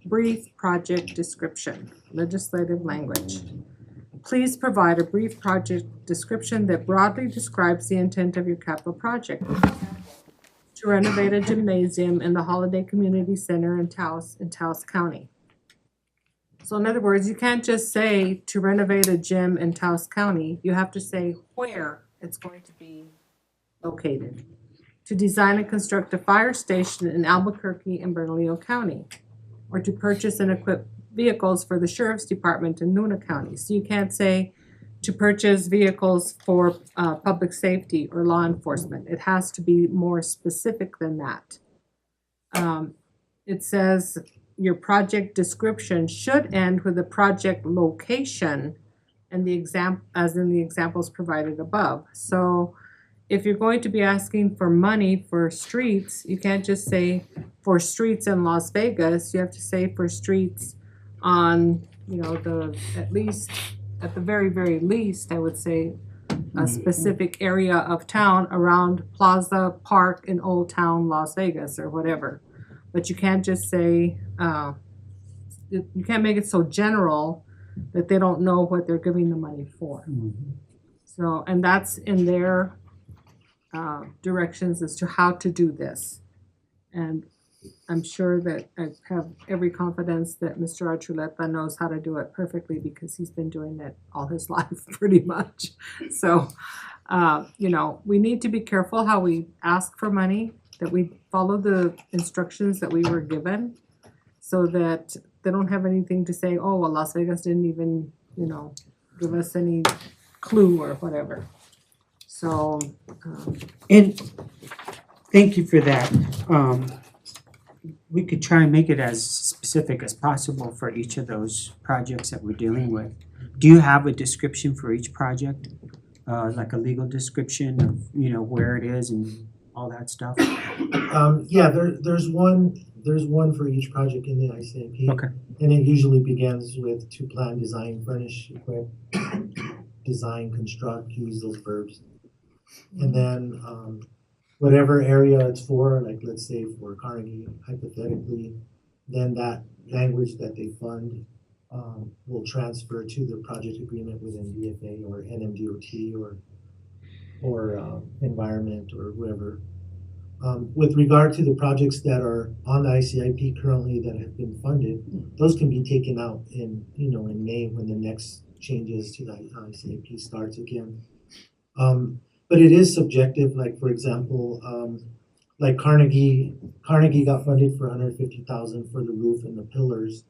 brief project description, legislative language. Please provide a brief project description that broadly describes the intent of your capital project. To renovate a gymnasium in the Holiday Community Center in Taos County. So in other words, you can't just say to renovate a gym in Taos County, you have to say where it's going to be located. To design and construct a fire station in Albuquerque and Bernalillo County. Or to purchase and equip vehicles for the sheriff's department in Nuna County. So you can't say to purchase vehicles for public safety or law enforcement. It has to be more specific than that. It says your project description should end with the project location and as in the examples provided above. So if you're going to be asking for money for streets, you can't just say for streets in Las Vegas. You have to say for streets on, at the very, very least, I would say a specific area of town around Plaza Park in Old Town Las Vegas or whatever. But you can't just say, you can't make it so general that they don't know what they're giving the money for. So, and that's in their directions as to how to do this. And I'm sure that I have every confidence that Mr. Archuleta knows how to do it perfectly because he's been doing it all his life pretty much. So, we need to be careful how we ask for money, that we follow the instructions that we were given so that they don't have anything to say, oh, well, Las Vegas didn't even, give us any clue or whatever. So, And thank you for that. We could try and make it as specific as possible for each of those projects that we're dealing with. Do you have a description for each project? Like a legal description of, where it is and all that stuff? There's one for each project in the ICIP. Okay. And it usually begins with to plan, design, furnish, equip, design, construct, use those verbs. And then whatever area it's for, like let's say for Carnegie, hypothetically, then that language that they fund will transfer to the project agreement within DFA or NMDOT or environment or whoever. With regard to the projects that are on the ICIP currently that have been funded, those can be taken out in May when the next changes to the ICIP starts again. But it is subjective, like for example, like Carnegie got funded for $150,000 for the roof and the pillars,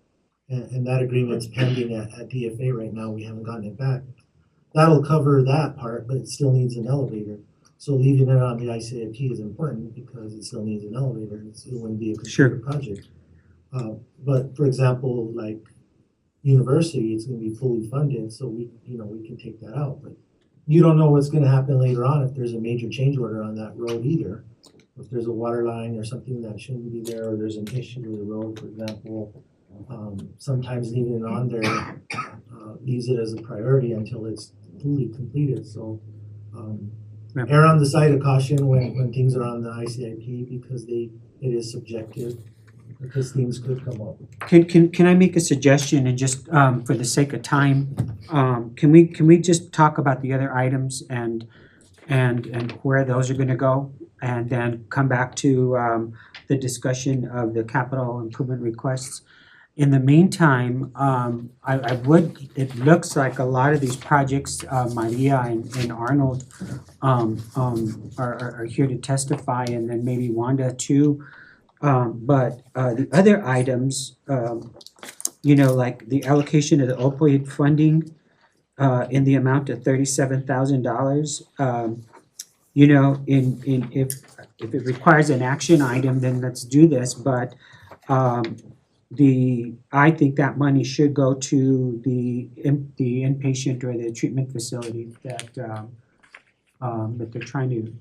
and that agreement's pending at DFA right now. We haven't gotten it back. That'll cover that part, but it still needs an elevator. So leaving it on the ICIP is important because it still needs an elevator. It wouldn't be a completed project. But for example, like university, it's going to be fully funded, so we can take that out. But you don't know what's going to happen later on if there's a major change order on that road either. If there's a water line or something that shouldn't be there, or there's an issue with the road, for example, sometimes leaving it on there leaves it as a priority until it's fully completed. So err on the side of caution when things are on the ICIP because it is subjective. Because things could come up. Can I make a suggestion and just for the sake of time, can we just talk about the other items and where those are gonna go? And then come back to the discussion of the capital improvement requests. In the meantime, it looks like a lot of these projects, Maria and Arnold are here to testify, and then maybe Wanda too. But the other items, like the allocation of the opioid funding in the amount of $37,000, if it requires an action item, then let's do this. But I think that money should go to the inpatient or the treatment facility that they're trying to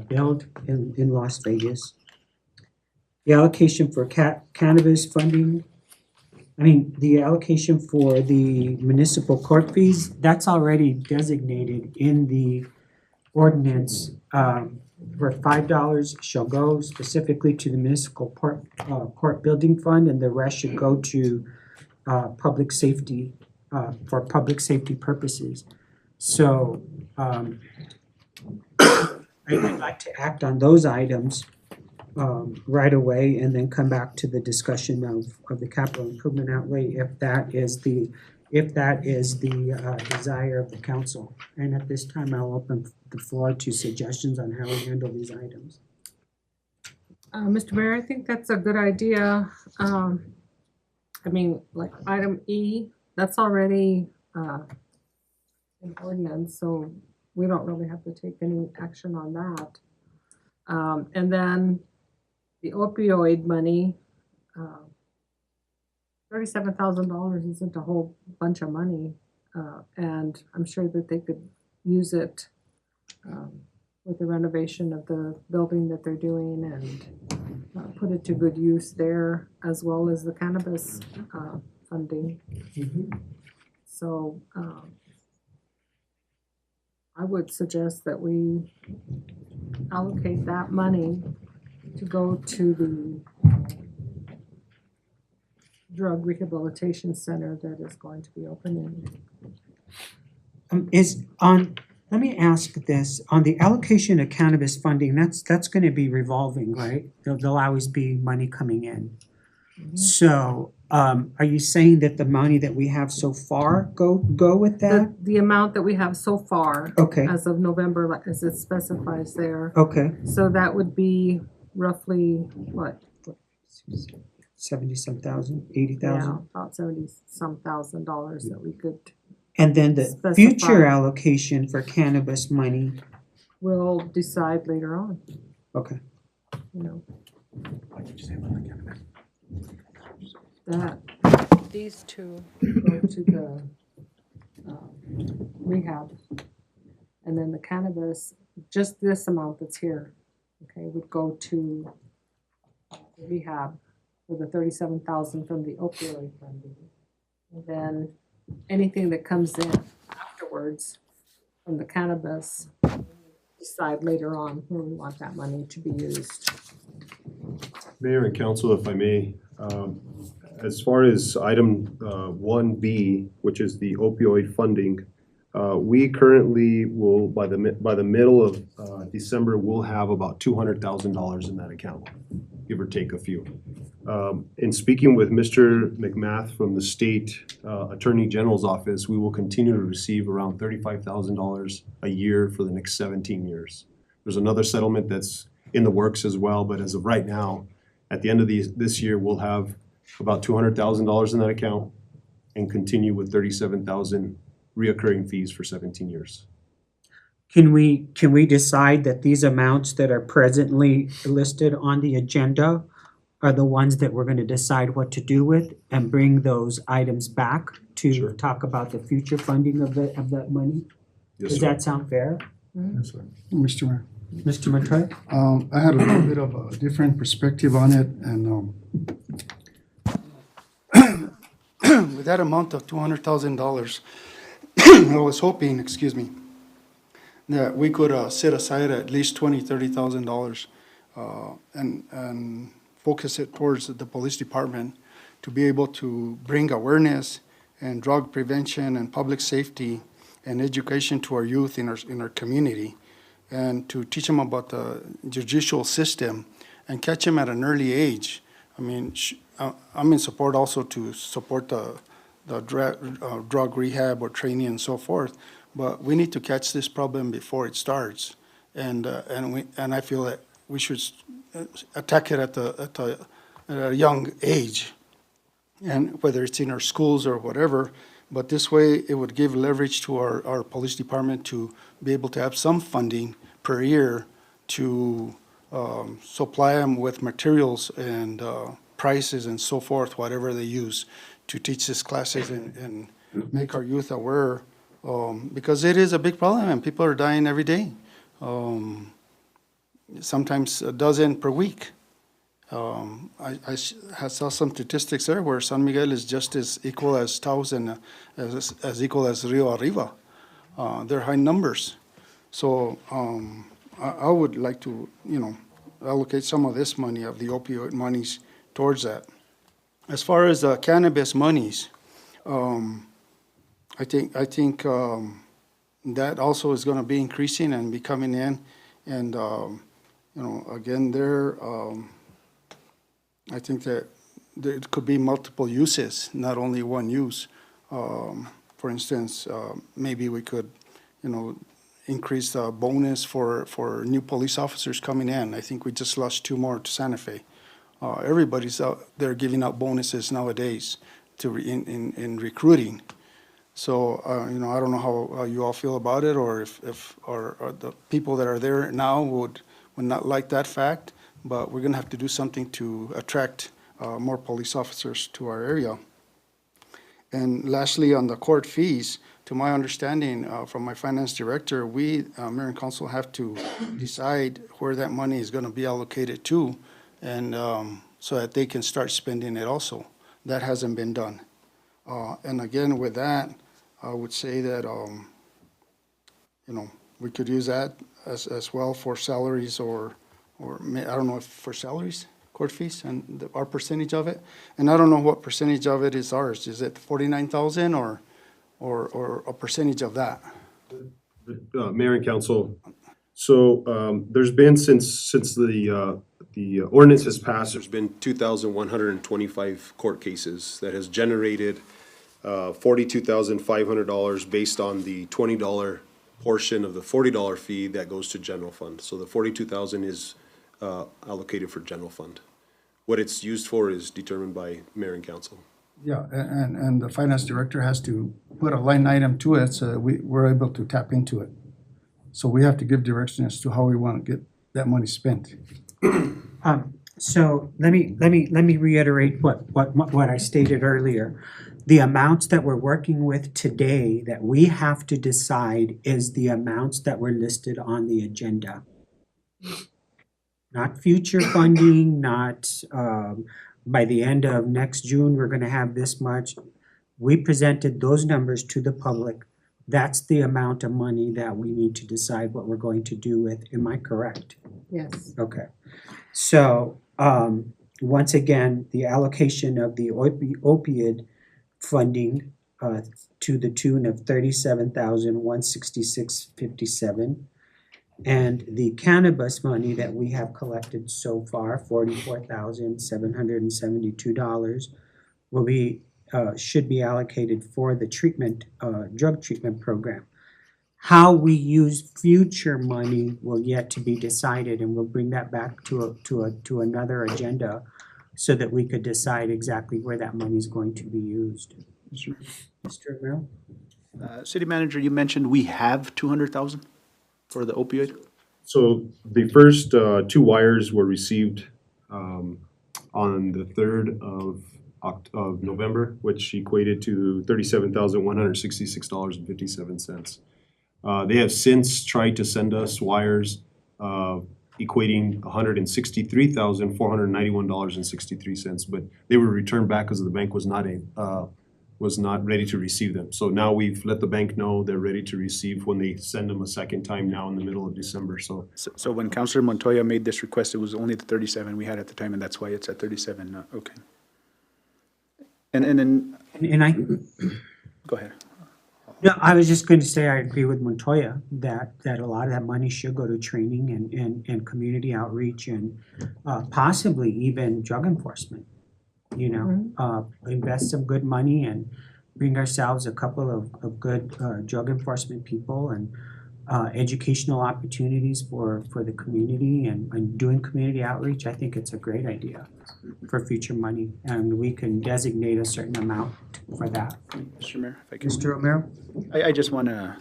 build in Las Vegas. The allocation for cannabis funding, the allocation for the municipal court fees, that's already designated in the ordinance for $5 shall go specifically to the municipal court building fund, and the rest should go to public safety, for public safety purposes. So, I'd like to act on those items right away and then come back to the discussion of the capital improvement outlay if that is the desire of the council. And at this time, I'll open the floor to suggestions on how we handle these items. Mr. Mayor, I think that's a good idea. I mean, like item E, that's already an ordinance, so we don't really have to take any action on that. And then the opioid money, $37,000 isn't a whole bunch of money, and I'm sure that they could use it with the renovation of the building that they're doing and put it to good use there, as well as the cannabis funding. So I would suggest that we allocate that money to go to the drug rehabilitation center that is going to be opening. Let me ask this, on the allocation of cannabis funding, that's gonna be revolving, right? There'll always be money coming in. So, are you saying that the money that we have so far go with that? The amount that we have so far, Okay, as of November, like as it specifies there, okay, so that would be roughly, what? 70-some thousand, 80,000? Yeah, about $70-some thousand that we could, And then the Specify. future allocation for cannabis money, we'll decide later on, okay. you know. That, these two go to the rehab. And then the cannabis, just this amount that's here, okay, would go to the rehab for the $37,000 from the opioid funding. And then anything that comes in afterwards from the cannabis, decide later on where we want that money to be used. Mayor and council, if I may, as far as item 1B, which is the opioid funding, we currently will, by the middle of December, we'll have about $200,000 in that account, give or take a few. In speaking with Mr. McMath from the State Attorney General's office, we will continue to receive around $35,000 a year for the next 17 years. There's another settlement that's in the works as well, but as of right now, at the end of this year, we'll have about $200,000 in that account and continue with $37,000 reoccurring fees for 17 years. Can we decide that these amounts that are presently listed on the agenda are the ones that we're gonna decide what to do with and bring those items back to Sure. talk about the future funding of that money? Yes, Does sir. that sound fair? Yes, sir. Mr. Mayor, Mr. Montoya? I had a little bit of a different perspective on it, and with that amount of $200,000, I was hoping, excuse me, that we could set aside at least $30,000 and focus it towards the police department to be able to bring awareness and drug prevention and public safety and education to our youth in our community, and to teach them about the judicial system and catch them at an early age. I mean, I'm in support also to support the drug rehab or training and so forth, but we need to catch this problem before it starts, and I feel that we should attack it at a young age, and whether it's in our schools or whatever. But this way, it would give leverage to our police department to be able to have some funding per year to supply them with materials and prices and so forth, whatever they use to teach these classes and make our youth aware, because it is a big problem and people are dying every day. Sometimes a dozen per week. I saw some statistics there where San Miguel is just as equal as Taos and as equal as Rio Arriba. They're high numbers. So I would like to, allocate some of this money, of the opioid monies, towards that. As far as the cannabis monies, I think that also is gonna be increasing and be coming in. And, again, I think that there could be multiple uses, not only one use. For instance, maybe we could, increase the bonus for new police officers coming in. I think we just lost 2 more to Santa Fe. Everybody's out there giving out bonuses nowadays in recruiting. So, I don't know how you all feel about it, or if the people that are there now would not like that fact, but we're gonna have to do something to attract more police officers to our area. And lastly, on the court fees, to my understanding, from my finance director, we, mayor and council, have to decide where that money is gonna be allocated to, and so that they can start spending it also. That hasn't been done. And again, with that, I would say that, we could use that as well for salaries or I don't know if for salaries, court fees, and our percentage of it. And I don't know what percentage of it is ours. Is it 49,000 or a percentage of that? Mayor and council, so there's been since the ordinance has passed, there's been 2,125 court cases that has generated $42,500 based on the $20 portion of the $40 fee that goes to general fund. So the 42,000 is allocated for general fund. What it's used for is determined by mayor and council. Yeah, and the finance director has to put a line item to it so that we're able to tap into it. So we have to give direction as to how we want to get that money spent. So let me reiterate what I stated earlier. The amounts that we're working with today that we have to decide is the amounts that were listed on the agenda. Not future funding, not by the end of next June, we're gonna have this much. We presented those numbers to the public. That's the amount of money that we need to decide what we're going to do with. Am I correct? Yes. Okay. So, once again, the allocation of the opioid funding to the tune of $37,166.57. And the cannabis money that we have collected so far, $44,772, will be should be allocated for the drug treatment program. How we use future money will yet to be decided, and we'll bring that back to another agenda so that we could decide exactly where that money is going to be used. Mr. Romero? City manager, you mentioned we have 200,000 for the opioid? So the first 2 wires were received on the 3rd of November, which equated to $37,166.57. They have since tried to send us wires equating $163,491.63, but they were returned back because the bank was not ready to receive them. So now we've let the bank know they're ready to receive when they send them a second time now in the middle of December. So So when Councilor Montoya made this request, it was only the 37 we had at the time, and that's why it's at 37, okay. And then, And I, go ahead. no, I was just going to say I agree with Montoya that a lot of that money should go to training and community outreach and possibly even drug enforcement. Invest some good money and bring ourselves a couple of good drug enforcement people and educational opportunities for the community and doing community outreach. I think it's a great idea for future money, and we can designate a certain amount for that. Mr. Mayor, if I can. Mr. Romero? I just want to,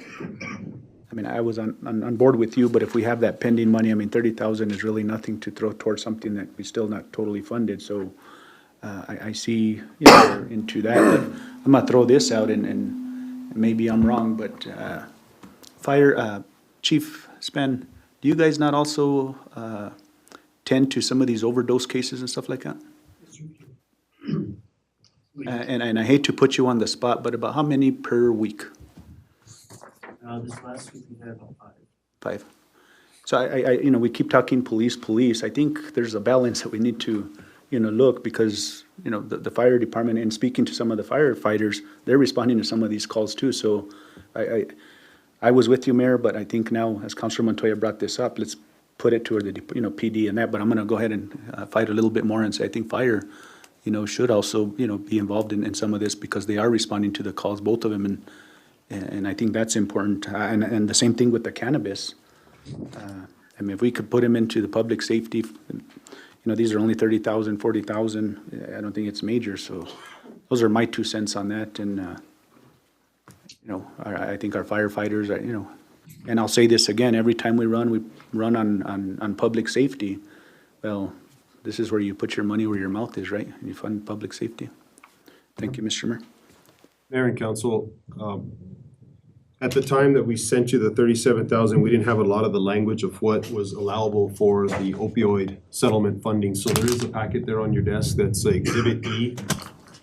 I was on board with you, but if we have that pending money, 30,000 is really nothing to throw towards something that we still not totally funded, so I see, into that, but I'm gonna throw this out and maybe I'm wrong, but Fire, Chief Spen, do you guys not also tend to some of these overdose cases and stuff like that? And I hate to put you on the spot, but about how many per week? This last week we had about 5. 5. So you know, we keep talking police. I think there's a balance that we need to, you know, look, because, you know, the fire department, and speaking to some of the firefighters, they're responding to some of these calls too. So I was with you, Mayor, but I think now, as Councilor Montoya brought this up, let's put it toward the, you know, PD and that. But I'm gonna go ahead and fight a little bit more and say, I think fire, you know, should also, you know, be involved in some of this, because they are responding to the calls, both of them, and I think that's important. And the same thing with the cannabis. I mean, if we could put them into the public safety, you know, these are only 30,000, 40,000. I don't think it's major, so those are my 2 cents on that. And, you know, I think our firefighters are, you know, and I'll say this again, every time we run on public safety. Well, this is where you put your money where your mouth is, right? You fund public safety. Thank you, Mr. Mayor. Mayor and council, at the time that we sent you the 37,000, we didn't have a lot of the language of what was allowable for the opioid settlement funding. So there is a packet there on your desk that's Exhibit E,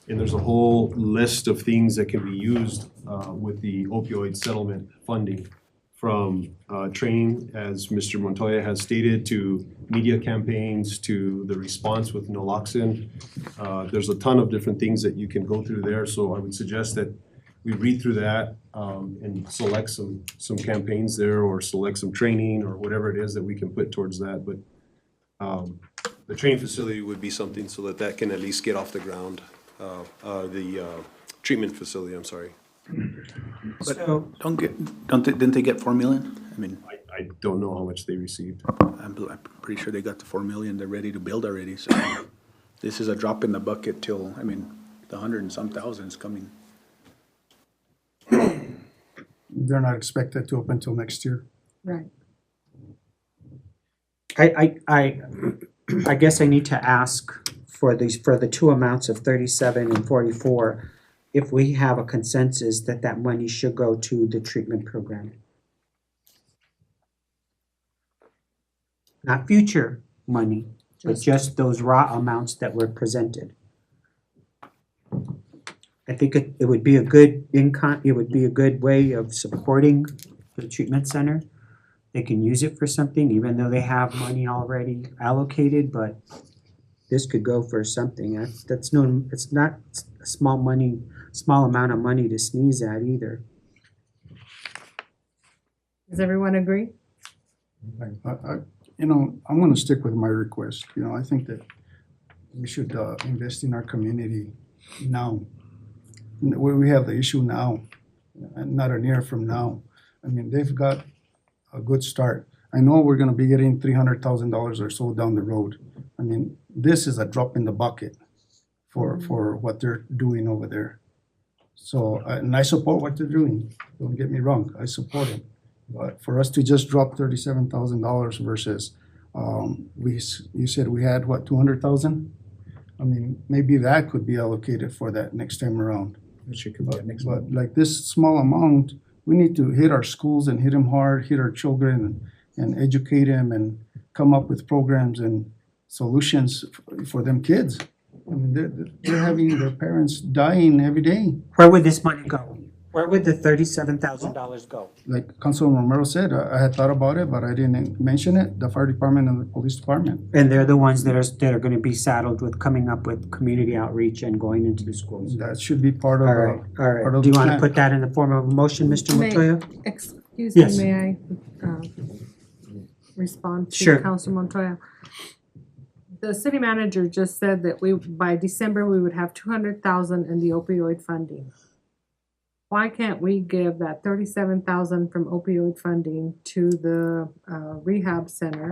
and there's a whole list of things that can be used with the opioid settlement funding, from training, as Mr. Montoya has stated, to media campaigns, to the response with naloxone. There's a ton of different things that you can go through there, so I would suggest that we read through that and select some campaigns there, or select some training, or whatever it is that we can put towards that. But the training facility would be something so that can at least get off the ground. The treatment facility, I'm sorry. So, Didn't they get 4 million? I mean, I don't know how much they received. I'm pretty sure they got the 4 million. They're ready to build already. So this is a drop in the bucket till, I mean, the 100 and some thousand is coming. They're not expected to open till next year. Right. I guess I need to ask for the 2 amounts of 37 and 44, if we have a consensus that money should go to the treatment program. Not future money, but just those raw amounts that were presented. I think it would be a good it would be a good way of supporting the treatment center. They can use it for something, even though they have money already allocated, but this could go for something. It's not a small amount of money to sneeze at either. Does everyone agree? You know, I'm gonna stick with my request. You know, I think that we should invest in our community now. We have the issue now, and not a year from now. I mean, they've got a good start. I know we're gonna be getting $300,000 or so down the road. I mean, this is a drop in the bucket for what they're doing over there. So, and I support what they're doing. Don't get me wrong, I support it. But for us to just drop $37,000 versus, you said we had, what, 200,000? I mean, maybe that could be allocated for that next time around. But like this small amount, we need to hit our schools and hit them hard, hit our children and educate them and come up with programs and solutions for them kids. I mean, they're having their parents dying every day. Where would this money go? Where would the $37,000 go? Like Councilman Romero said, I had thought about it, but I didn't mention it, the fire department and the police department. And they're the ones that are gonna be saddled with coming up with community outreach and going into the schools. That should be part of All right, the, all part right. of Do you the wanna plan. put that in the form of a motion, Mr. May- Montoya? Excuse Yes. me, may I respond to Sure. Council Montoya? The city manager just said that by December, we would have 200,000 in the opioid funding. Why can't we give that 37,000 from opioid funding to the rehab center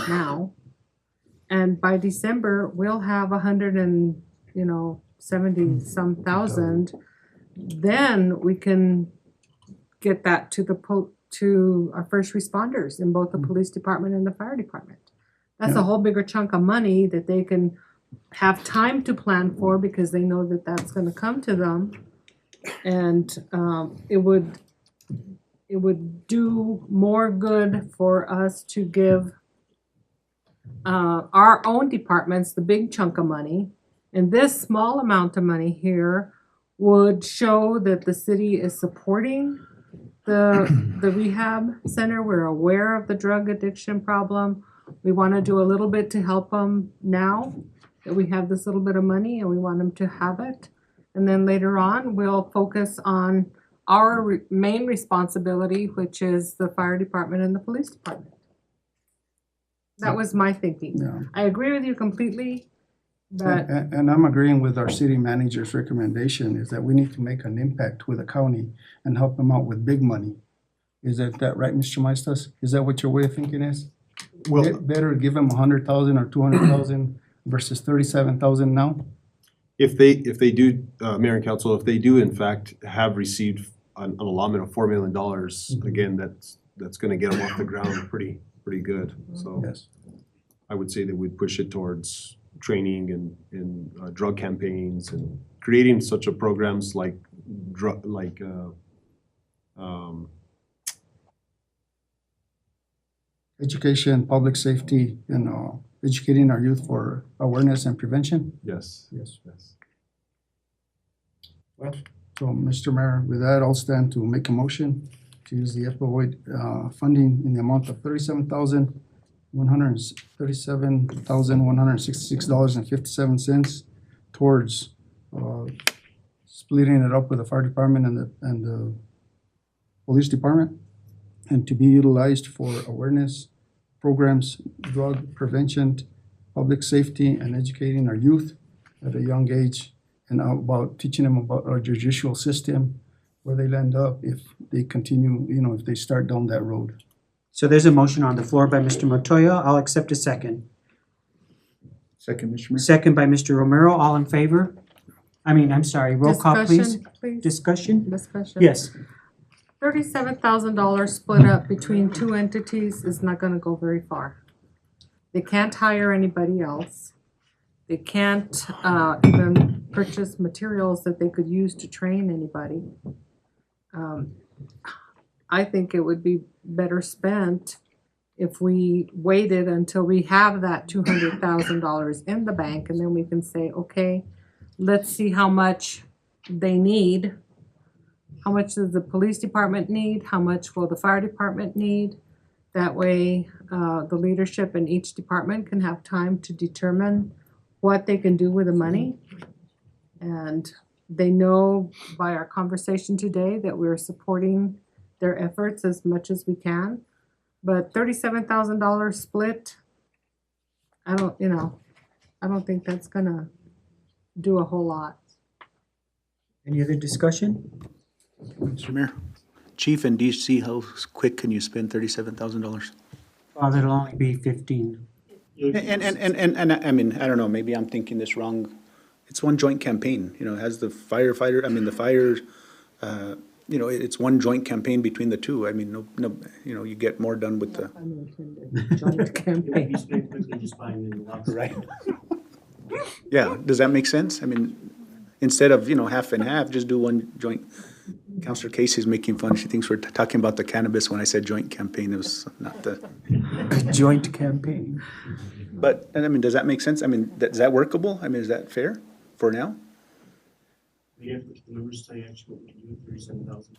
now? And by December, we'll have 70-some thousand. Then we can get that to our first responders in both the police department and the fire department. That's a whole bigger chunk of money that they can have time to plan for, because they know that that's gonna come to them. And it would do more good for us to give our own departments the big chunk of money. And this small amount of money here would show that the city is supporting the rehab center, we're aware of the drug addiction problem. We wanna do a little bit to help them now, that we have this little bit of money and we want them to have it. And then later on, we'll focus on our main responsibility, which is the fire department and the police department. That was my thinking. Yeah. I agree with you completely, but And I'm agreeing with our city manager's recommendation is that we need to make an impact with the county and help them out with big money. Is that right, Mr. Maestas? Is that what your way of thinking is? Well, Better give them 100,000 or 200,000 versus 37,000 now? if they do, Mayor and Council, if they do in fact have received an allotment of $4 million, again, that's gonna get them off the ground pretty good. So Yes. I would say that we'd push it towards training and drug campaigns and creating such a programs like Education, public safety, and educating our youth for awareness and prevention. yes. Yes. Yes. So, Mr. Mayor, with that, I'll stand to make a motion to use the opioid funding in the amount of $37,166.57 towards splitting it up with the fire department and the police department, and to be utilized for awareness programs, drug prevention, public safety, and educating our youth at a young age, and about teaching them about our judicial system, where they'll end up if they continue, if they start down that road. So there's a motion on the floor by Mr. Montoya. I'll accept a second. Second, Mr. Mayor. Second by Mr. Romero. All in favor? I'm sorry, roll call, please. discussion, please, Discussion? discussion. Yes. $37,000 split up between two entities is not gonna go very far. They can't hire anybody else. They can't even purchase materials that they could use to train anybody. I think it would be better spent if we waited until we have that $200,000 in the bank, and then we can say, okay, let's see how much they need. How much does the police department need? How much will the fire department need? That way, the leadership in each department can have time to determine what they can do with the money. And they know by our conversation today that we're supporting their efforts as much as we can. But $37,000 split, I don't think that's gonna do a whole lot. Any other discussion? Mr. Mayor. Chief and DC, how quick can you spend $37,000? Well, it'll only be 15. And I mean, I don't know, maybe I'm thinking this wrong. It's one joint campaign, it has the firefighter, the fire, it's one joint campaign between the two. No, you get more done with the. Joint campaign. Right. Yeah, does that make sense? Instead of, half and half, just do one joint. Counselor Casey's making fun. She thinks we're talking about the cannabis when I said joint campaign. It was not the. Joint campaign. But, does that make sense? Is that workable? Is that fair for now? Yeah, the numbers tell you actually what we can do with 37,000.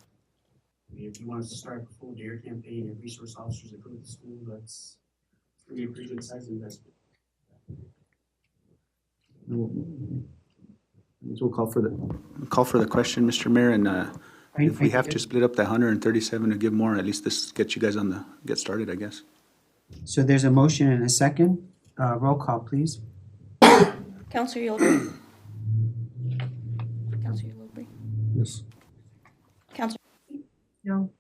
If you want us to start a full DARE campaign and resource officers that go to the school, that's gonna be a pretty good size investment. We'll call for the question, Mr. Mayor, and if we have to split up that 137 to give more, at least this gets you guys get started, I guess. So there's a motion and a second. Roll call, please. Counselor Yulbrey. Counselor Yulbrey. Yes. Counselor, No,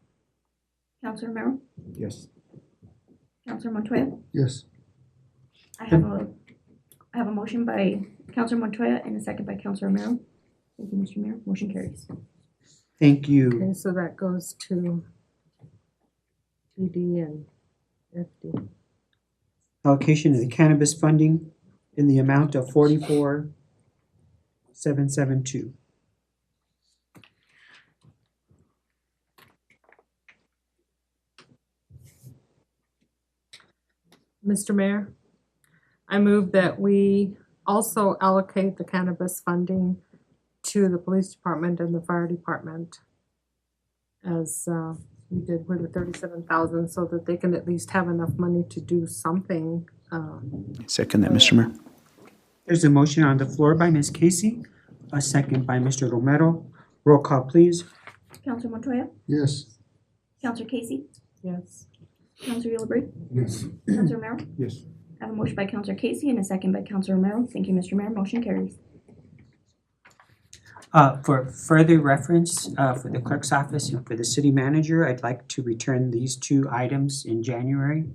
Counselor Romero. Yes. Counselor Montoya. Yes. I have a motion by Counselor Montoya and a second by Counselor Romero. Thank you, Mr. Mayor. Motion carries. Thank you. okay, so that goes to TD and FD. Allocation of the cannabis funding in the amount of 44,772. Mr. Mayor, I move that we also allocate the cannabis funding to the police department and the fire department as we did with the 37,000 so that they can at least have enough money to do something. Second that, Mr. Mayor. There's a motion on the floor by Ms. Casey, a second by Mr. Romero. Roll call, please. Counselor Montoya? Yes. Counselor Casey? Yes. Counselor Yulubri? Yes. Counselor Romero? Yes. I have a motion by Counselor Casey and a second by Counselor Romero. Thank you, Mr. Mayor. Motion carries. For further reference, for the clerk's office and for the city manager, I'd like to return these two items in January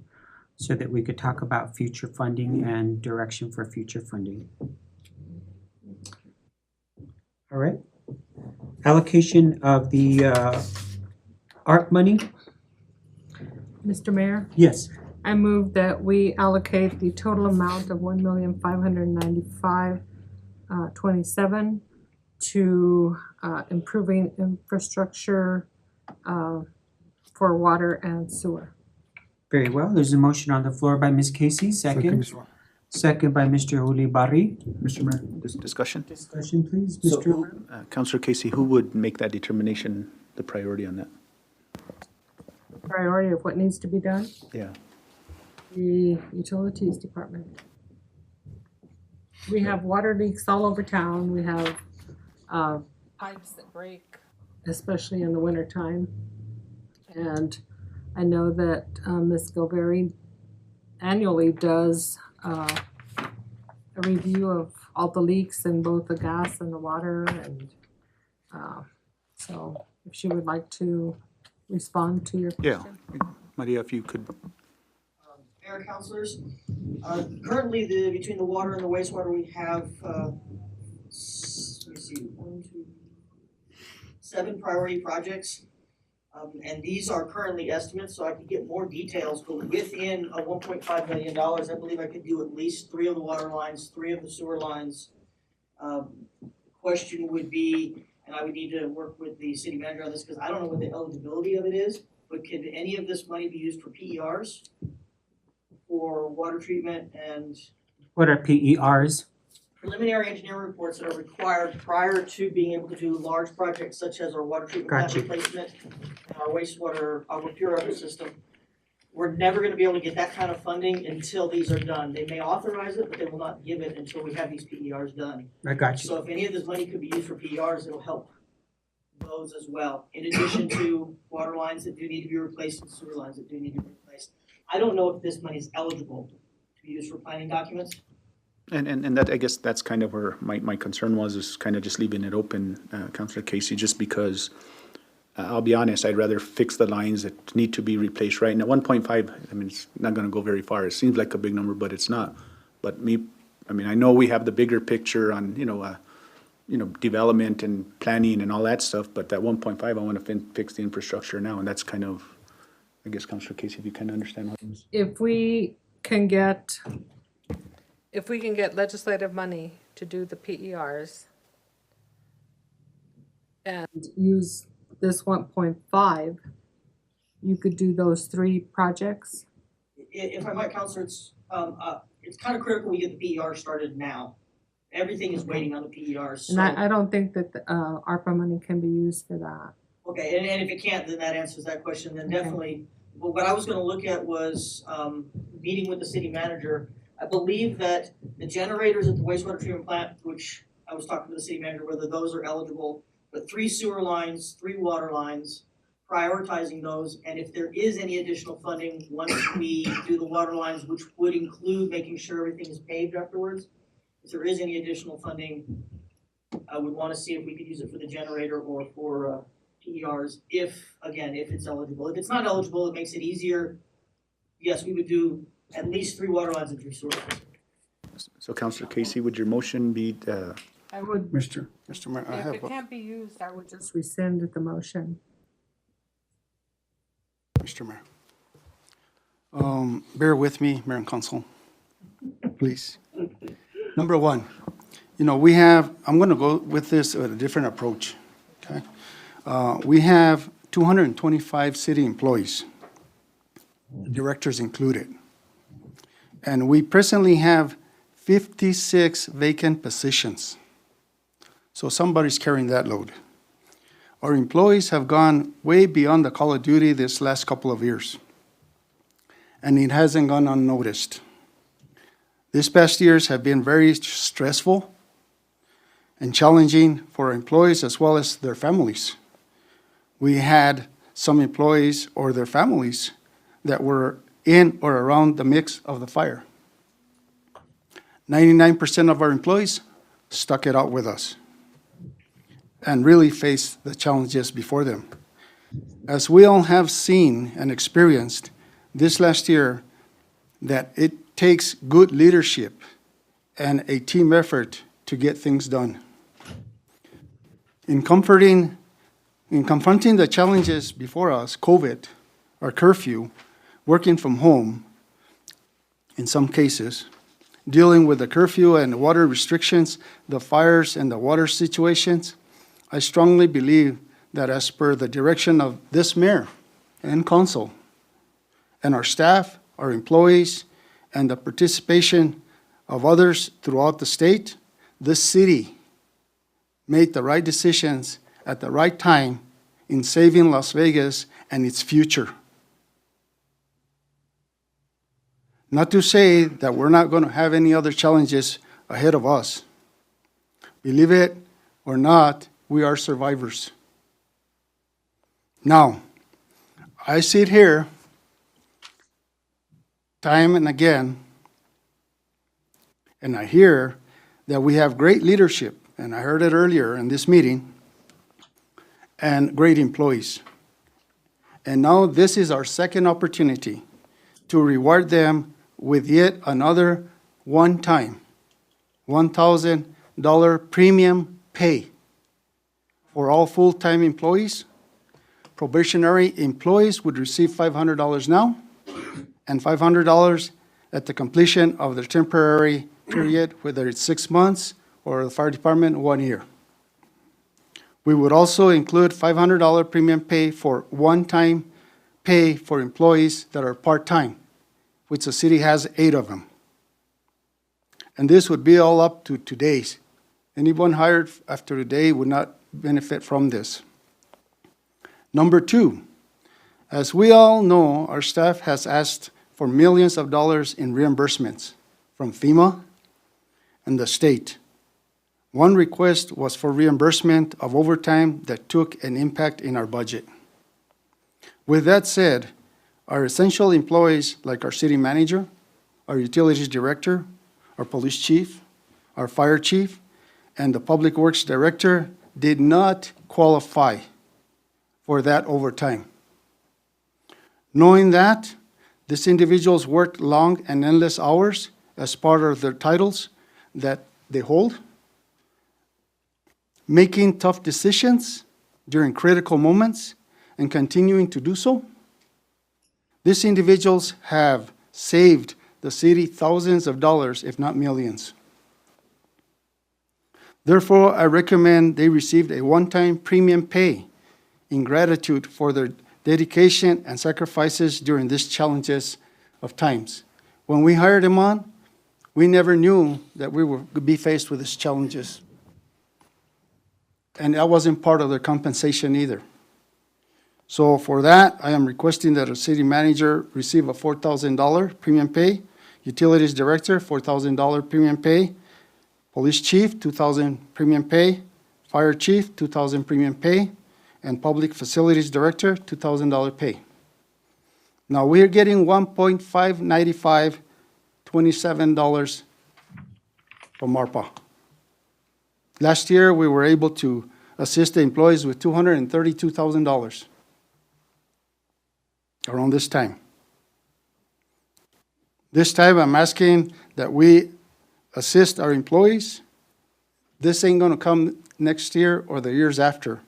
so that we could talk about future funding and direction for future funding. All right. Allocation of the ARP money? Mr. Mayor, Yes. I move that we allocate the total amount of 1,595,27 to improving infrastructure for water and sewer. Very well. There's a motion on the floor by Ms. Casey, second. Second by Mr. Ulibarri. Mr. Mayor, discussion? Discussion, please, So Mr. who- Romero. Counselor Casey, who would make that determination, the priority on that? Priority of what needs to be done, Yeah. the utilities department. We have water leaks all over town. We have pipes that break, especially in the wintertime. And I know that Ms. Gilberry annually does a review of all the leaks in both the gas and the water, and so if she would like to respond to your Yeah. question. Maria, if you could. Mayor, councilors, currently between the water and the wastewater, we have, let me see, 7 priority projects. And these are currently estimates, so I could get more details, but within a $1.5 million, I believe I could do at least 3 of the water lines, 3 of the sewer lines. Question would be, and I would need to work with the city manager on this, because I don't know what the eligibility of it is, but could any of this money be used for PERs? For water treatment and What are PERs? preliminary engineering reports that are required prior to being able to do large projects such as our water treatment plant Gotcha. replacement and our wastewater, our pure water system. We're never gonna be able to get that kind of funding until these are done. They may authorize it, but they will not give it until we have these PERs done. I got you. So if any of this money could be used for PERs, it'll help those as well, in addition to water lines that do need to be replaced and sewer lines that do need to be replaced. I don't know if this money is eligible to be used for planning documents. And that, I guess that's kind of where my concern was, is kind of just leaving it open, Counselor Casey, just because, I'll be honest, I'd rather fix the lines that need to be replaced right now. 1.5, I mean, it's not gonna go very far. It seems like a big number, but it's not. But I know we have the bigger picture on, development and planning and all that stuff, but that 1.5, I wanna fix the infrastructure now, and that's kind of, I guess, Counselor Casey, if you kind of understand what it is. If we can get legislative money to do the PERs and use this 1.5, you could do those 3 projects. If I might, Counselor, it's kind of critical we get the PER started now. Everything is waiting on the PERs, so. And I don't think that the ARPA money can be used for that. Okay, and if it can't, then that answers that question, then Okay. definitely. But what I was gonna look at was, meeting with the city manager. I believe that the generators at the wastewater treatment plant, which I was talking to the city manager, whether those are eligible, but 3 sewer lines, 3 water lines, prioritizing those, and if there is any additional funding, once we do the water lines, which would include making sure everything is paved afterwards, if there is any additional funding, I would wanna see if we could use it for the generator or for, PERs, if it's eligible. If it's not eligible, it makes it easier. Yes, we would do at least 3 water lines and 3 sewer lines. So Counselor Casey, would your motion be, I would, Mr. Mayor, I if have, it can't be used, I would just rescind the motion. Mr. Mayor. Bear with me, Mayor and Council, please. Number 1, I'm gonna go with this at a different approach, okay? We have 225 city employees, directors included. And we presently have 56 vacant positions. So somebody's carrying that load. Our employees have gone way beyond the call of duty this last couple of years, and it hasn't gone unnoticed. These past years have been very stressful and challenging for our employees as well as their families. We had some employees or their families that were in or around the mix of the fire. 99% of our employees stuck it out with us and really faced the challenges before them. As we all have seen and experienced this last year, that it takes good leadership and a team effort to get things done. In confronting the challenges before us, COVID, our curfew, working from home in some cases, dealing with the curfew and water restrictions, the fires and the water situations, I strongly believe that as per the direction of this mayor and council and our staff, our employees, and the participation of others throughout the state, this city made the right decisions at the right time in saving Las Vegas and its future. Not to say that we're not going to have any other challenges ahead of us. Believe it or not, we are survivors. Now, I sit here time and again, and I hear that we have great leadership, and I heard it earlier in this meeting, and great employees. And now this is our second opportunity to reward them with yet another one-time $1,000 premium pay for all full-time employees. Probationary employees would receive $500 now and $500 at the completion of their temporary period, whether it's 6 months or the fire department 1 year. We would also include $500 premium pay for one-time pay for employees that are part-time, which the city has 8 of them. And this would be all up to today's. Anyone hired after today would not benefit from this. Number 2, as we all know, our staff has asked for millions of dollars in reimbursements from FEMA and the state. One request was for reimbursement of overtime that took an impact in our budget. With that said, our essential employees like our city manager, our utilities director, our police chief, our fire chief, and the public works director did not qualify for that overtime. Knowing that, these individuals worked long and endless hours as part of their titles that they hold, making tough decisions during critical moments and continuing to do so. These individuals have saved the city thousands of dollars, if not millions. Therefore, I recommend they received a one-time premium pay in gratitude for their dedication and sacrifices during these challenges of times. When we hired them on, we never knew that we would be faced with these challenges. And that wasn't part of their compensation either. So for that, I am requesting that a city manager receive a $4,000 premium pay, utilities director, $4,000 premium pay, police chief, $2,000 premium pay, fire chief, $2,000 premium pay, and public facilities director, $2,000 pay. Now we are getting $1.595, $27 from ARPA. Last year, we were able to assist the employees with $232,000 around this time. This time, I'm asking that we assist our employees. This ain't gonna come next year or the years after.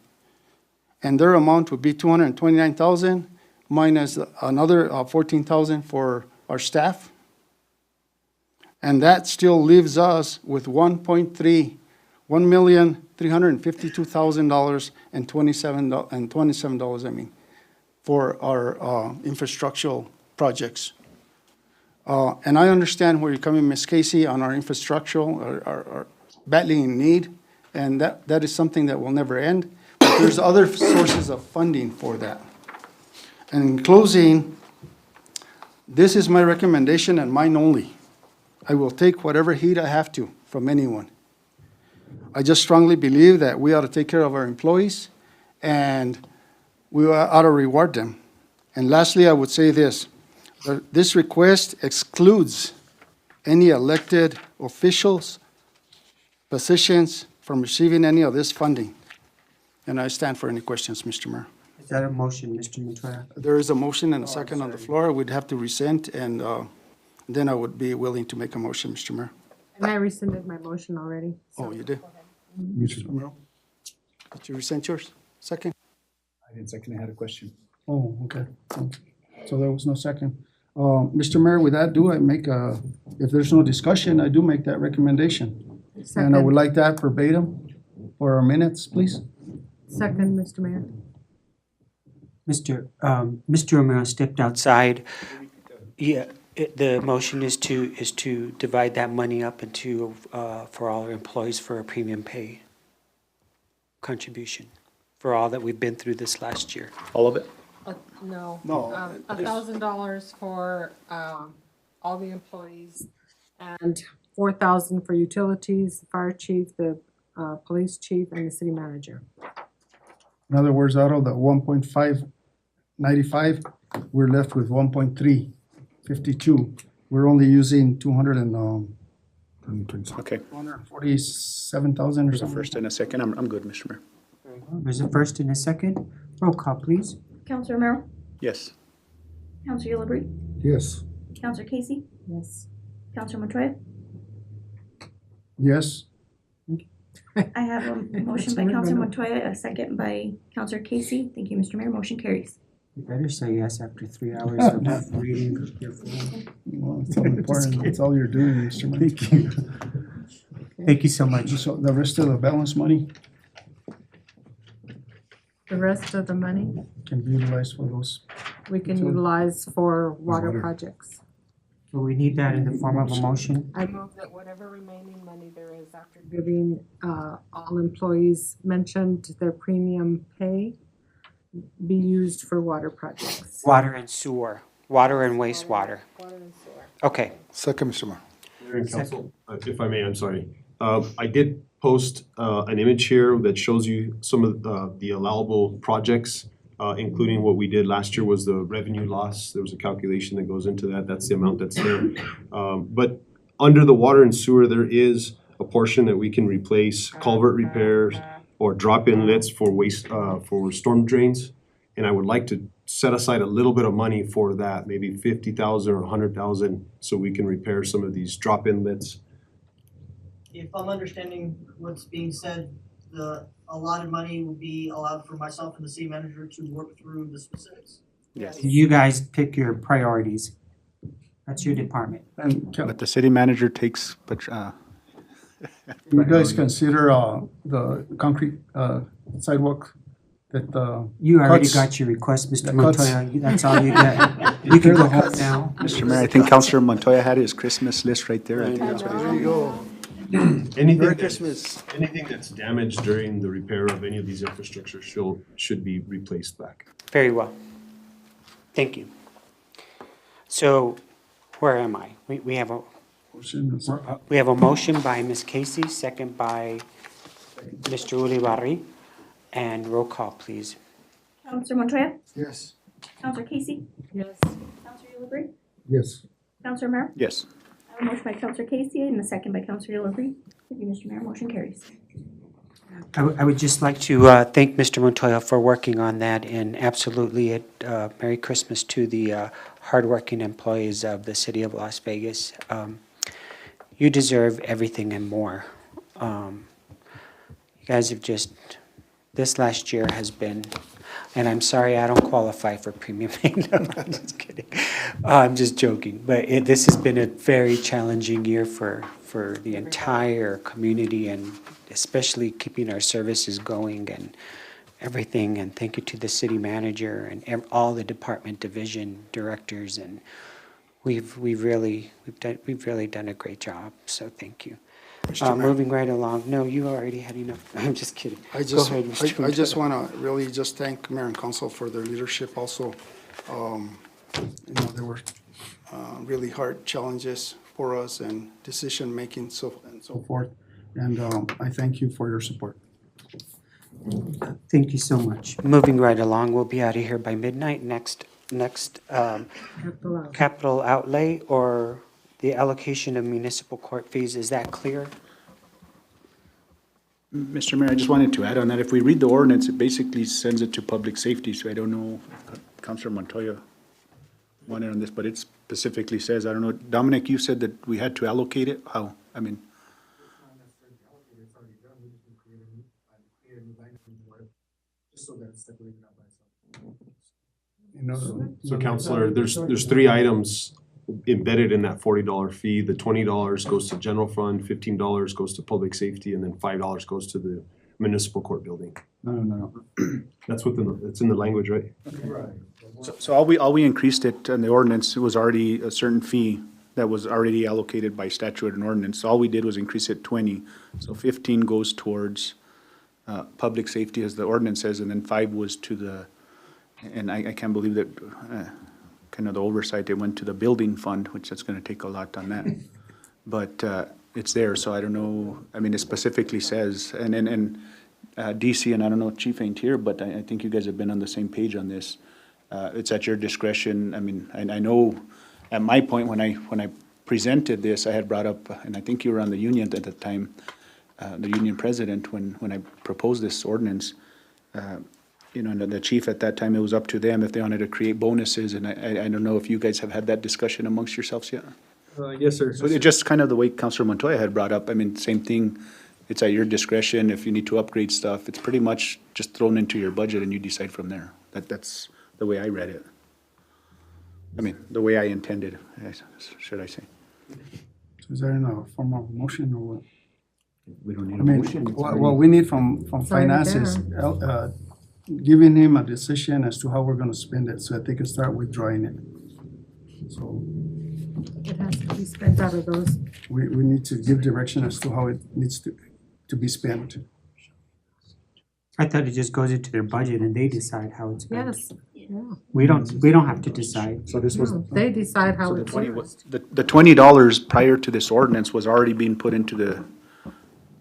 And their amount would be $229,000 minus another $14,000 for our staff. And that still leaves us with $1,352,000 and $27, for our infrastructural projects. And I understand where you're coming, Ms. Casey, on our infrastructural, our battling in need, and that is something that will never end. But there's other sources of funding for that. And in closing, this is my recommendation and mine only. I will take whatever heat I have to from anyone. I just strongly believe that we ought to take care of our employees and we ought to reward them. And lastly, I would say this, this request excludes any elected officials, positions from receiving any of this funding. And I stand for any questions, Mr. Mayor. Is that a motion, Mr. Montoya? There is a motion and a second on the floor. We'd have to rescind, and then I would be willing to make a motion, Mr. Mayor. And I rescinded my motion already. Oh, you did? Mr. Romero? Did you rescind yours? Second? I didn't second, I had a question. Oh, okay. So there was no second. Mr. Mayor, with that, do I make a, if there's no discussion, I do make that recommendation. And I would Second, like that verbatim for our minutes, please. second, Mr. Mayor. Mr. Romero stepped outside. Yeah, the motion is to divide that money up into, for all our employees for a premium pay contribution for all that we've been through this last year. All of it? No. No, $1,000 for, all the employees and $4,000 for utilities, the fire chief, the, police chief, and the city manager. In other words, out of the 1.595, we're left with 1.352. We're only using 247,000 Okay, or there's a something. first and a second, I'm good, Mr. Mayor. There's a first and a second. Roll call, please. Counselor Romero, Yes. Counselor Yulubri, Yes. Counselor Casey, Yes. Counselor Montoya. Yes. I have a motion by Counselor Montoya, a second by Counselor Casey. Thank you, Mr. Mayor. Motion carries. You better say yes after 3 hours of reading your phone. Well, it's all important. It's all you're doing, Mr. Mayor. Thank you. Thank you so much. So the rest of the balance money The rest of the money can be utilized for those. we can utilize for water Water. projects. So we need that in the form of a motion. I move that whatever remaining money there is after giving, all employees mentioned their premium pay be used for water projects. Water and sewer, water and wastewater. Water and sewer. Okay. Second, Mr. Mayor. Mayor and council, if I may, I'm sorry. I did post an image here that shows you some of the allowable projects, including what we did last year was the revenue loss. There was a calculation that goes into that. That's the amount that's there. But under the water and sewer, there is a portion that we can replace culvert repairs or drop inlets for waste, for storm drains. And I would like to set aside a little bit of money for that, maybe 50,000 or 100,000, so we can repair some of these drop inlets. If I'm understanding what's being said, the allotted money will be allowed for myself and the city manager to work through the specifics. Yes. You guys pick your priorities. That's your department. And can But the city manager takes, but, you guys consider the concrete sidewalk that You already Cuts. got your request, Mr. The cuts. Montoya. That's all you get. You can go home now. Mr. Mayor, I think Counselor Montoya had his Christmas list right there. I think that's what There you go. Anything Merry that's, Christmas. anything that's damaged during the repair of any of these infrastructures should be replaced back. Very well. Thank you. So, where am I? We have a motion by Ms. Casey, second by Mr. Ulibarri, and roll call, please. Counselor Montoya, Yes. Counselor Casey, Yes. Counselor Yulubri, Yes. Counselor Romero. Yes. I have a motion by Counselor Casey and a second by Counselor Yulubri. Thank you, Mr. Mayor. Motion carries. I would just like to thank Mr. Montoya for working on that, and absolutely, Merry Christmas to the hardworking employees of the city of Las Vegas. You deserve everything and more. You guys have just, this last year has been, and I'm sorry I don't qualify for premium pay. No, I'm just kidding. I'm just joking. But this has been a very challenging year for the entire community, and especially keeping our services going and everything. And thank you to the city manager and all the department division directors. And we've really done a great job. So thank you. Mr. Mayor. moving right along. No, you already had enough. I'm just kidding. I just, ahead, Mr. I just Montoya. want to really just thank mayor and council for their leadership also. You know, there were really hard challenges for us and decision-making and so forth. And I thank you for your support. Thank you so much. Moving right along, we'll be out of here by midnight. Next, capital outlay or the allocation of municipal court fees, is that clear? Mr. Mayor, I just wanted to add on that. If we read the ordinance, it basically sends it to public safety, so I don't know if Councilor Montoya wanted on this, but it specifically says, I don't know, Dominic, you said that we had to allocate it? How? I mean, Just so that it's separated out by itself. You know, So Counselor, there's three items embedded in that $40 fee. The $20 goes to general fund, $15 goes to public safety, and then $5 goes to the municipal court building. No. That's it's in the language, right? so all we increased it in the ordinance, it was already a certain fee that was already allocated by statute and ordinance. So all we did was increase it 20. So 15 goes towards public safety, as the ordinance says, and then 5 was to the, and I can't believe that, kind of the oversight, it went to the building fund, which that's gonna take a lot on that. But it's there, so I don't know, I mean, it specifically says, and DC, and I don't know, Chief ain't here, but I think you guys have been on the same page on this. It's at your discretion. I mean, I know at my point, when I presented this, I had brought up, and I think you were on the union at the time, the union president, when I proposed this ordinance, you know, and the chief at that time, it was up to them if they wanted to create bonuses, and I don't know if you guys have had that discussion amongst yourselves yet? Yes, sir. So it just kind of the way Councilor Montoya had brought up, I mean, same thing, it's at your discretion, if you need to upgrade stuff, it's pretty much just thrown into your budget and you decide from there. That's the way I read it. I mean, the way I intended, should I say. Is there a form of motion or what? We don't need I a mean, motion. It's what already- we need from It's already finance is giving him a decision as to how we're gonna spend it, so that they can start withdrawing it. So It has to be spent out of those. we need to give direction as to how it needs to be spent. I thought it just goes into their budget and they decide how it's spent. Yes, yeah. We don't have to decide. So this was, No, they decide how so the it's 20, used. the $20 prior to this ordinance was already being put into the,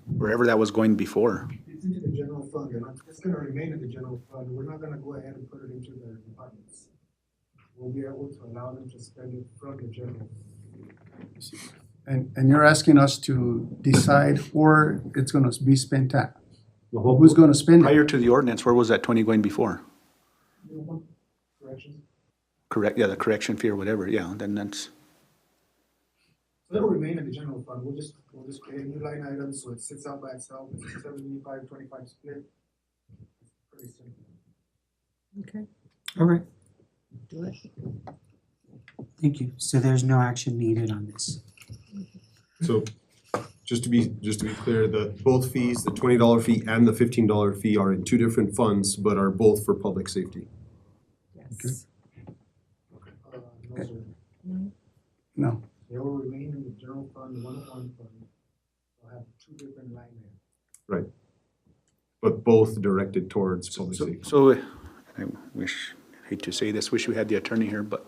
wherever that was going before. It's into the general fund, and it's gonna remain in the general fund, we're not gonna go ahead and put it into the departments. We'll be able to allow them to spend it from the general. And you're asking us to decide where it's gonna be spent at? Who's gonna spend it? Prior to the ordinance, where was that 20 going before? Corrections? Correct, yeah, the correction fee or whatever, yeah, then that's, So that'll remain in the general fund, we'll just create a new line item, so it sits out by itself, it's a 75-25 split. Pretty simple. Okay. All right, Do it. thank you. So there's no action needed on this. So just to be clear, both fees, the $20 fee and the $15 fee are in two different funds, but are both for public safety. Yes. No, sir. No. They will remain in the general fund, the 101 fund. They'll have two different line items. But both directed towards public safety. so, I hate to say this, wish we had the attorney here, but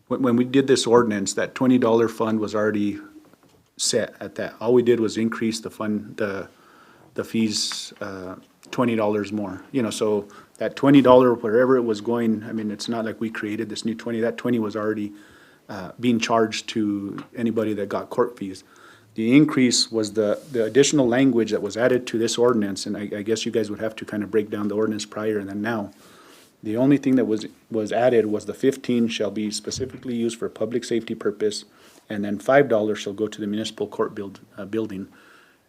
when we did this ordinance, that $20 fund was already set at that. All we did was increase the fund, the fees, $20 more, you know, so that $20, wherever it was going, I mean, it's not like we created this new 20, that 20 was already being charged to anybody that got court fees. The increase was the additional language that was added to this ordinance, and I guess you guys would have to kind of break down the ordinance prior and then now. The only thing that was added was the 15 shall be specifically used for public safety purpose, and then $5 shall go to the municipal court building.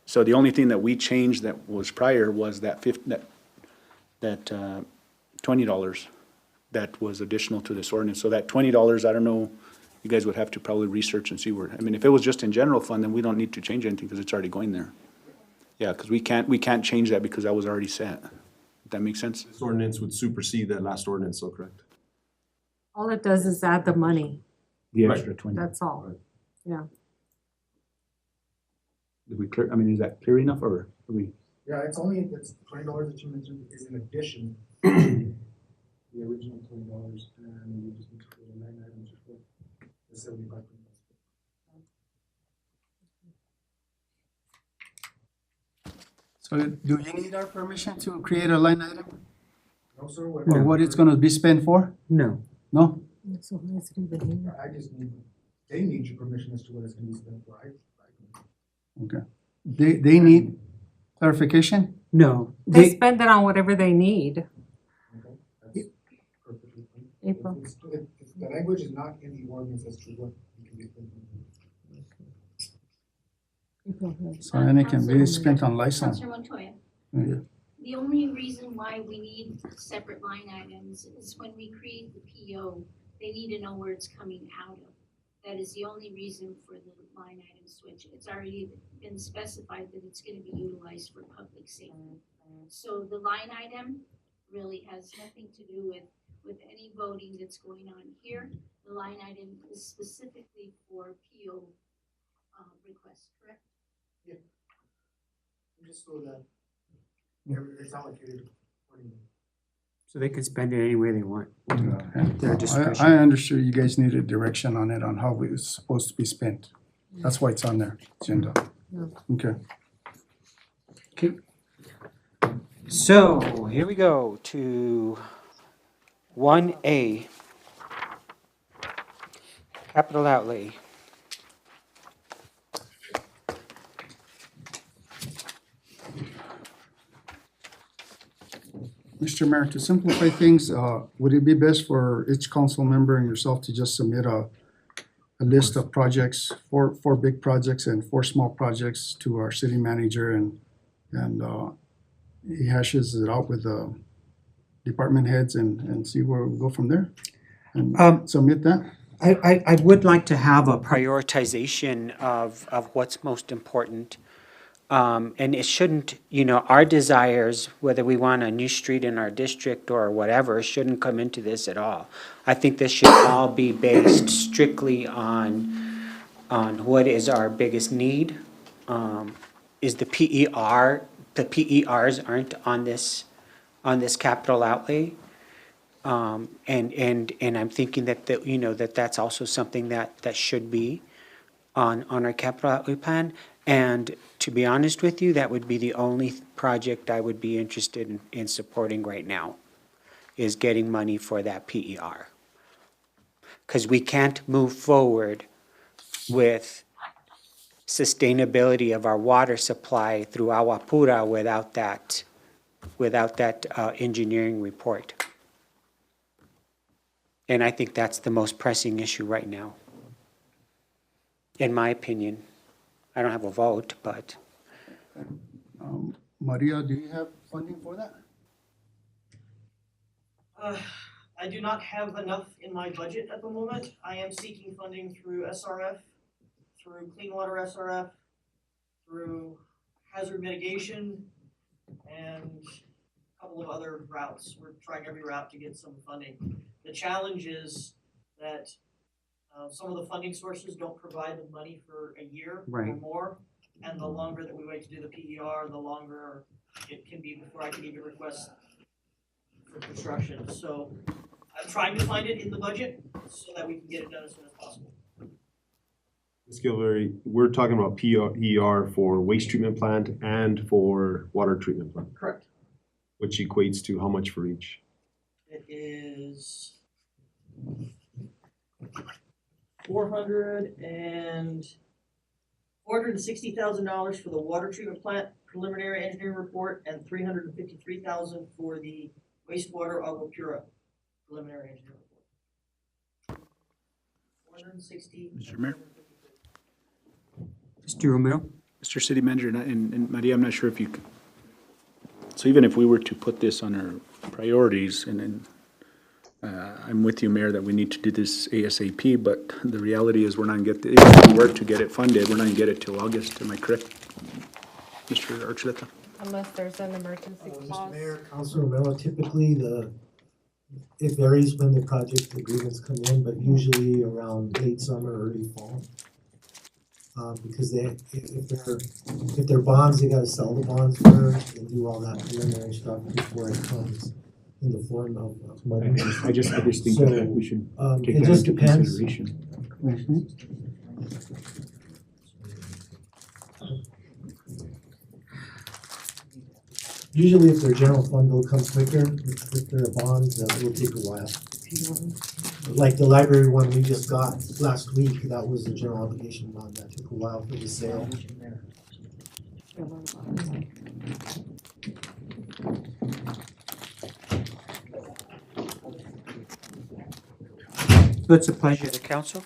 So the only thing that we changed that was prior was that $20 that was additional to this ordinance. So that $20, I don't know, you guys would have to probably research and see where, I mean, if it was just in general fund, then we don't need to change anything because it's already going there. Yeah, because we can't change that because that was already set. That makes sense? This ordinance would supersede that last ordinance, so correct? All it does is add the money, The Right. extra 20. that's all. Yeah. Did we clear, I mean, is that clear enough or are we? Yeah, it's $20 that you mentioned is in addition to the original $20, and we just need to put a line item to put the 75. So do you need our permission to create a line item? No, sir, Or what it's gonna be spent for? No. No? So why is it even here? I just need, they need your permission as to what it's gonna be spent for. Okay. They need clarification? No. They spend it on whatever they need. Okay, that's perfectly fine. April. If the language is not in the ordinance as to what it can be spent on. So then it can be spent on license. Councilor Montoya, Yeah. the only reason why we need separate line items is when we create the PO, they need to know where it's coming out of. That is the only reason for the line item switch. It's already been specified that it's gonna be utilized for public safety. So the line item really has nothing to do with any voting that's going on here. The line item is specifically for PO requests, correct? Just so that it's allocated accordingly. So they can spend it any way they want. Their I discretion. understood you guys needed direction on it, on how it's supposed to be spent. That's why it's on their agenda. Okay. So here we go to 1A. Capital outlay. Mr. Mayor, to simplify things, would it be best for each council member and yourself to just submit a list of projects, four big projects and 4 small projects to our city manager and he hashes it out with the department heads and see where we go from there? And submit that? I would like to have a prioritization of what's most important. And it shouldn't, our desires, whether we want a new street in our district or whatever, shouldn't come into this at all. I think this should all be based strictly on what is our biggest need. Is the PERs aren't on this capital outlay. And I'm thinking that that's also something that should be on our capital outlay plan. And to be honest with you, that would be the only project I would be interested in supporting right now, is getting money for that PER. Because we can't move forward with sustainability of our water supply through Agua Pura without that engineering report. And I think that's the most pressing issue right now, in my opinion. I don't have a vote, but. Maria, do you have funding for that? I do not have enough in my budget at the moment. I am seeking funding through SRF, through Clean Water SRF, through hazard mitigation, and a couple of other routes. We're trying every route to get some funding. The challenge is that some of the funding sources don't provide the money for a year or Right. more, and the longer that we wait to do the PER, the longer it can be before I can even request for construction. So I'm trying to find it in the budget so that we can get it done as soon as possible. Ms. Gilberry, we're talking about PER for waste treatment plant and for water treatment plant, Correct. which equates to how much for each? It is $460,000 for the water treatment plant preliminary engineering report and $353,000 for the wastewater Agua Pura preliminary engineering report. 460. Mr. Mayor? Mr. Romero? Mr. City Manager, and Maria, I'm not sure if you could, so even if we were to put this on our priorities, and I'm with you, Mayor, that we need to do this ASAP, but the reality is we're not gonna get, if we were to get it funded, we're not gonna get it till August, am I correct? Mr. Archuleta? Unless there's an emergency Mr. clause. Mayor, Councilor Romero, typically it varies when the project agreements come in, but usually around late summer, early fall. Because if they're bonds, they gotta sell the bonds first and do all that preliminary stuff before it comes in the form of money. I just think So, that we should take it that just into depends. consideration. Usually if they're general fund, they'll come quicker. If they're a bond, that will take a while. Like the library one we just got last week, that was a general obligation bond. That took a while for the sale. What's the pleasure of the council?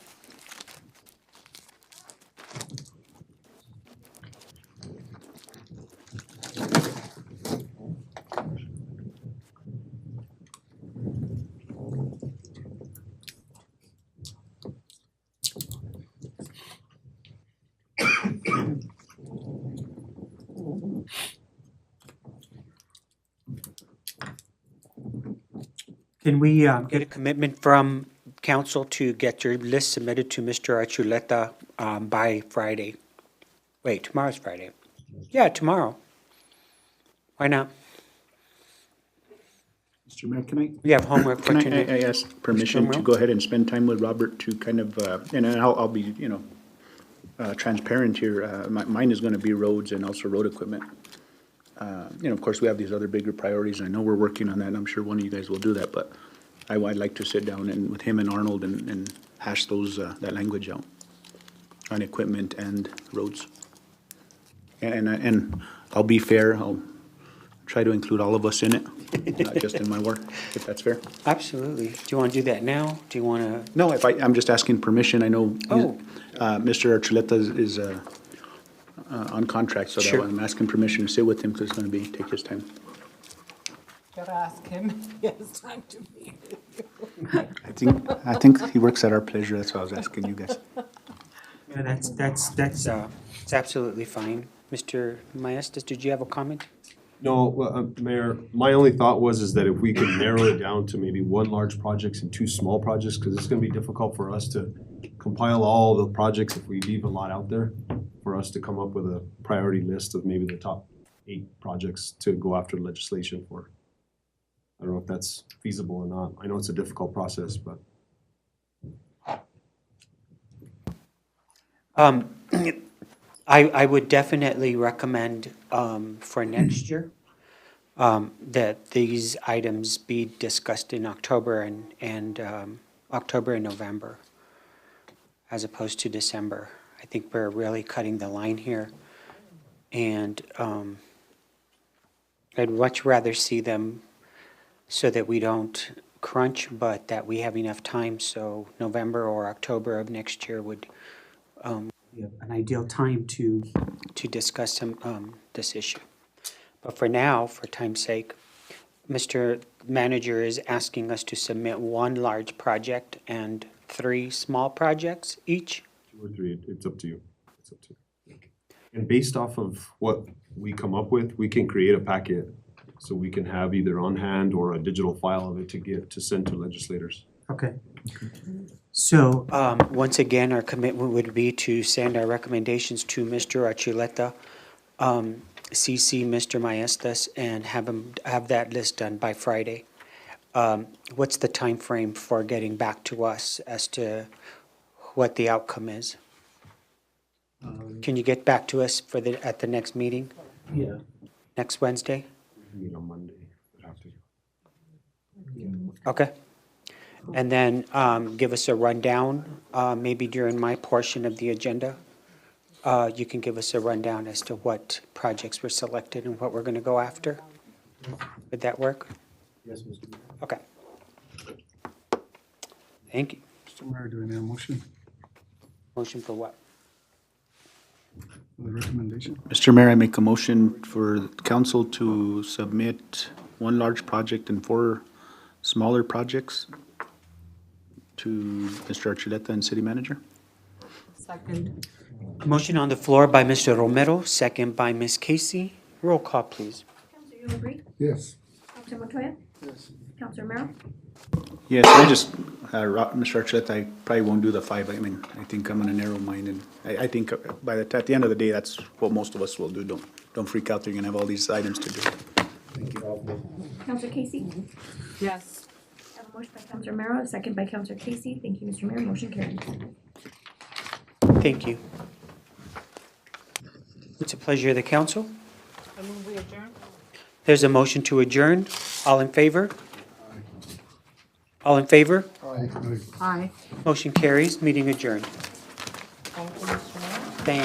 Can we get a commitment from council to get your list submitted to Mr. Archuleta by Friday? Wait, tomorrow's Friday. Yeah, tomorrow. Why not? Mr. Mayor, can I? We have homework for Can I tonight. ask permission to Romero? go ahead and spend time with Robert to kind of, and I'll be, transparent here. Mine is gonna be roads and also road equipment. Of course, we have these other bigger priorities, and I know we're working on that, and I'm sure one of you guys will do that, but I'd like to sit down and with him and Arnold and hash that language out on equipment and roads. And I'll be fair, I'll try to include all of us in it, not just in my work, if that's fair. Absolutely. Do you want to do that now? Do you want to? No, I'm just asking permission. I know Oh. Mr. Archuleta is on contract, so Sure. I'm asking permission to sit with him because it's going to take his time. Gotta ask him. He has time to meet. I think he works at our pleasure. That's why I was asking you guys. Yeah, that's it's absolutely fine. Mr. Maestas, did you have a comment? No, well, Mayor, my only thought is that if we could narrow it down to maybe one large projects and two small projects, because it's gonna be difficult for us to compile all the projects if we leave a lot out there, for us to come up with a priority list of maybe the top 8 projects to go after legislation for. I don't know if that's feasible or not. I know it's a difficult process, but. I would definitely recommend for next year that these items be discussed in October and October and November as opposed to December. I think we're really cutting the line here. And I'd much rather see them so that we don't crunch, but that we have enough time, so November or October of next year would be an ideal time to discuss this issue. But for now, for time's sake, Mr. Manager is asking us to submit 1 large project and 3 small projects each. 2 or 3, it's up to you. It's up to you. And based off of what we come up with, we can create a packet so we can have either on hand or a digital file of it to send to legislators. Okay. So, once again, our commitment would be to send our recommendations to Mr. Archuleta, CC Mr. Maestas, and have that list done by Friday. What's the time frame for getting back to us as to what the outcome is? Can you get back to us at the next meeting, Yeah. next Wednesday? Meet on Monday. We'd have to. Okay. And then give us a rundown, maybe during my portion of the agenda. You can give us a rundown as to what projects were selected and what we're going to go after. Would that work? Yes, Mr. Mayor. Okay. Thank you. Mr. Mayor, do we need a motion Motion for what? for the recommendation? Mr. Mayor, I make a motion for the council to submit 1 large project and 4 smaller projects to Mr. Archuleta and City Manager. Second. Motion on the floor by Mr. Romero, second by Ms. Casey. Roll call, please. Counselor Yulubri, Yes. Counselor Montoya, Yes. Counselor Romero, Yes, I just, Mr. Archuleta, I probably won't do the 5. I mean, I think I'm gonna narrow mine, and I think at the end of the day, that's what most of us will do. Don't freak out, you're gonna have all these items to do. Counselor Casey? Yes. I have a motion by Counselor Romero, a second by Counselor Casey. Thank you, Mr. Mayor. Motion carries. Thank you. It's a pleasure of the council. I move we adjourn. There's a motion to adjourn. All in favor? All in favor? Aye. Motion carries, meeting adjourned. Thank you, Mr. Mayor. Thank